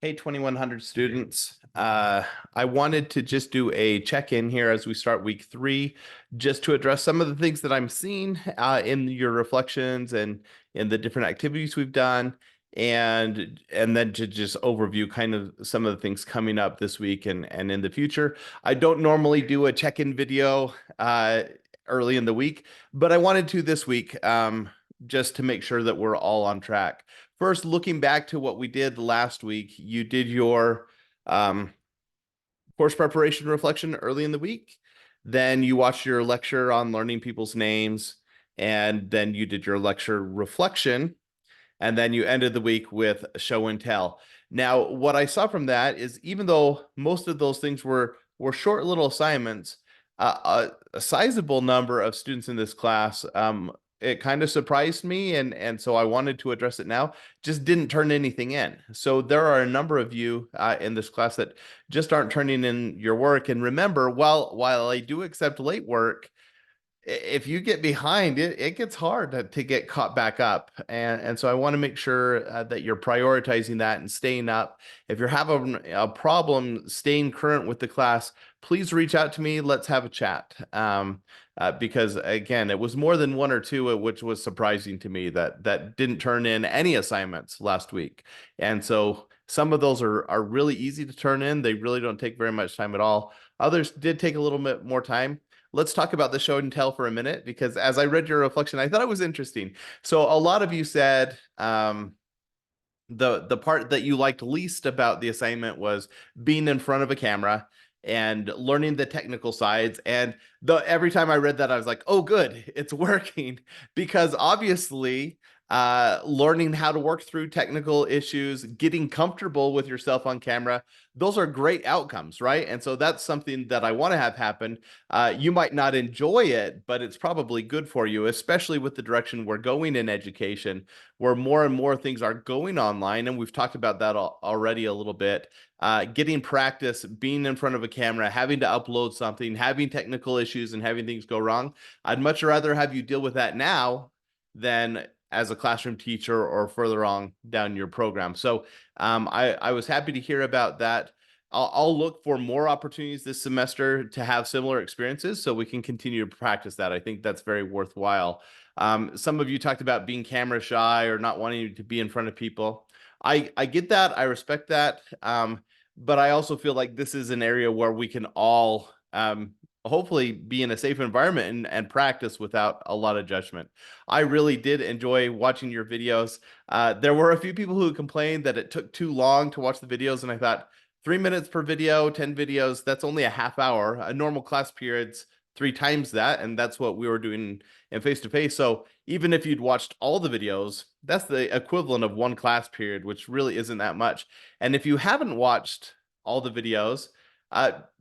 Hey, 2100 students. I wanted to just do a check-in here as we start week 3, just to address some of the things that I'm seeing in your reflections and in the different activities we've done, and then to just overview kind of some of the things coming up this week and in the future. I don't normally do a check-in video early in the week, but I wanted to this week just to make sure that we're all on track. First, looking back to what we did last week, you did your um, course preparation reflection early in the week. Then you watched your lecture on learning people's names. And then you did your lecture reflection. And then you ended the week with show and tell. Now, what I saw from that is even though most of those things were short little assignments, a sizable number of students in this class it kind of surprised me, and so I wanted to address it now. Just didn't turn anything in. So there are a number of you in this class that just aren't turning in your work. And remember, while I do accept late work, if you get behind, it gets hard to get caught back up. And so I want to make sure that you're prioritizing that and staying up. If you're having a problem staying current with the class, please reach out to me. Let's have a chat. Because again, it was more than one or two, which was surprising to me that didn't turn in any assignments last week. And so some of those are really easy to turn in. They really don't take very much time at all. Others did take a little bit more time. Let's talk about the show and tell for a minute, because as I read your reflection, I thought it was interesting. So a lot of you said the part that you liked least about the assignment was being in front of a camera and learning the technical sides. And every time I read that, I was like, oh, good, it's working. Because obviously, learning how to work through technical issues, getting comfortable with yourself on camera, those are great outcomes, right? And so that's something that I want to have happen. You might not enjoy it, but it's probably good for you, especially with the direction we're going in education, where more and more things are going online. And we've talked about that already a little bit. Getting practice, being in front of a camera, having to upload something, having technical issues and having things go wrong. I'd much rather have you deal with that now than as a classroom teacher or further on down your program. So I was happy to hear about that. I'll look for more opportunities this semester to have similar experiences so we can continue to practice that. I think that's very worthwhile. Some of you talked about being camera shy or not wanting to be in front of people. I get that. I respect that. But I also feel like this is an area where we can all hopefully be in a safe environment and practice without a lot of judgment. I really did enjoy watching your videos. There were a few people who complained that it took too long to watch the videos, and I thought 3 minutes per video, 10 videos, that's only a half hour. A normal class period's 3 times that, and that's what we were doing in face-to-face. So even if you'd watched all the videos, that's the equivalent of one class period, which really isn't that much. And if you haven't watched all the videos,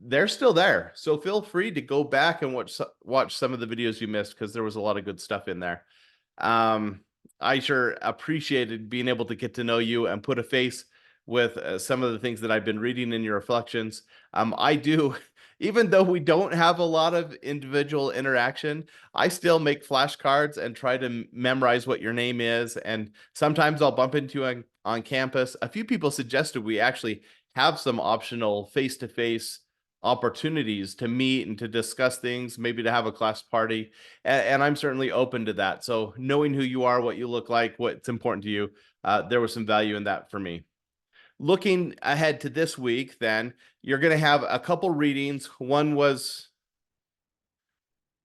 they're still there. So feel free to go back and watch some of the videos you missed, because there was a lot of good stuff in there. I sure appreciated being able to get to know you and put a face with some of the things that I've been reading in your reflections. I do, even though we don't have a lot of individual interaction, I still make flashcards and try to memorize what your name is. And sometimes I'll bump into you on campus. A few people suggested we actually have some optional face-to-face opportunities to meet and to discuss things, maybe to have a class party. And I'm certainly open to that. So knowing who you are, what you look like, what's important to you, there was some value in that for me. Looking ahead to this week, then, you're going to have a couple readings. One was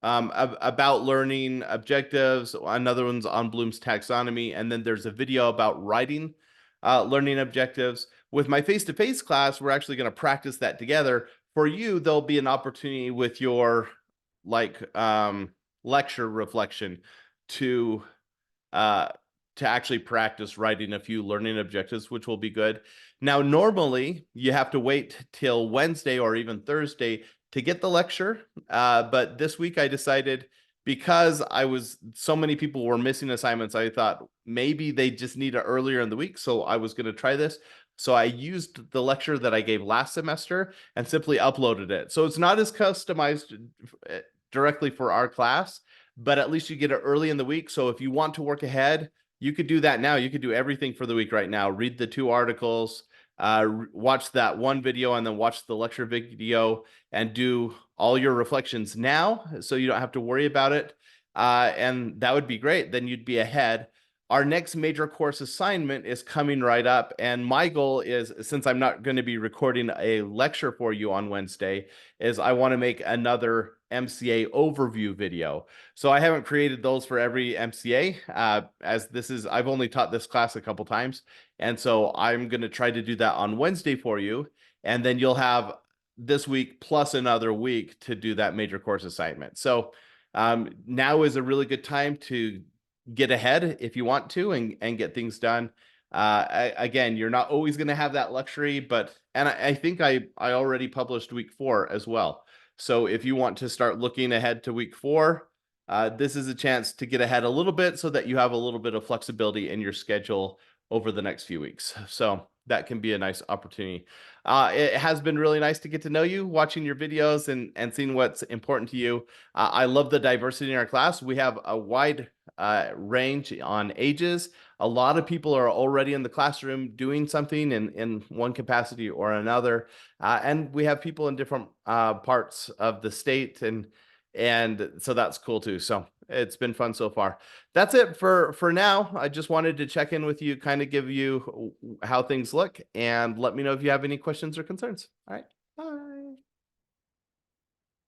about learning objectives. Another one's on Bloom's taxonomy. And then there's a video about writing learning objectives. With my face-to-face class, we're actually going to practice that together. For you, there'll be an opportunity with your lecture reflection to uh, to actually practice writing a few learning objectives, which will be good. Now, normally you have to wait till Wednesday or even Thursday to get the lecture. But this week I decided, because so many people were missing assignments, I thought maybe they just need it earlier in the week. So I was going to try this. So I used the lecture that I gave last semester and simply uploaded it. So it's not as customized directly for our class, but at least you get it early in the week. So if you want to work ahead, you could do that now. You could do everything for the week right now. Read the 2 articles, watch that one video and then watch the lecture video and do all your reflections now so you don't have to worry about it. And that would be great. Then you'd be ahead. Our next major course assignment is coming right up. And my goal is, since I'm not going to be recording a lecture for you on Wednesday, is I want to make another MCA overview video. So I haven't created those for every MCA, as this is, I've only taught this class a couple times. And so I'm going to try to do that on Wednesday for you. And then you'll have this week plus another week to do that major course assignment. So now is a really good time to get ahead if you want to and get things done. Again, you're not always going to have that luxury, but I think I already published week 4 as well. So if you want to start looking ahead to week 4, this is a chance to get ahead a little bit so that you have a little bit of flexibility in your schedule over the next few weeks. So that can be a nice opportunity. It has been really nice to get to know you, watching your videos and seeing what's important to you. I love the diversity in our class. We have a wide range on ages. A lot of people are already in the classroom doing something in one capacity or another. And we have people in different parts of the state, and so that's cool too. So it's been fun so far. That's it for now. I just wanted to check in with you, kind of give you how things look, and let me know if you have any questions or concerns. All right.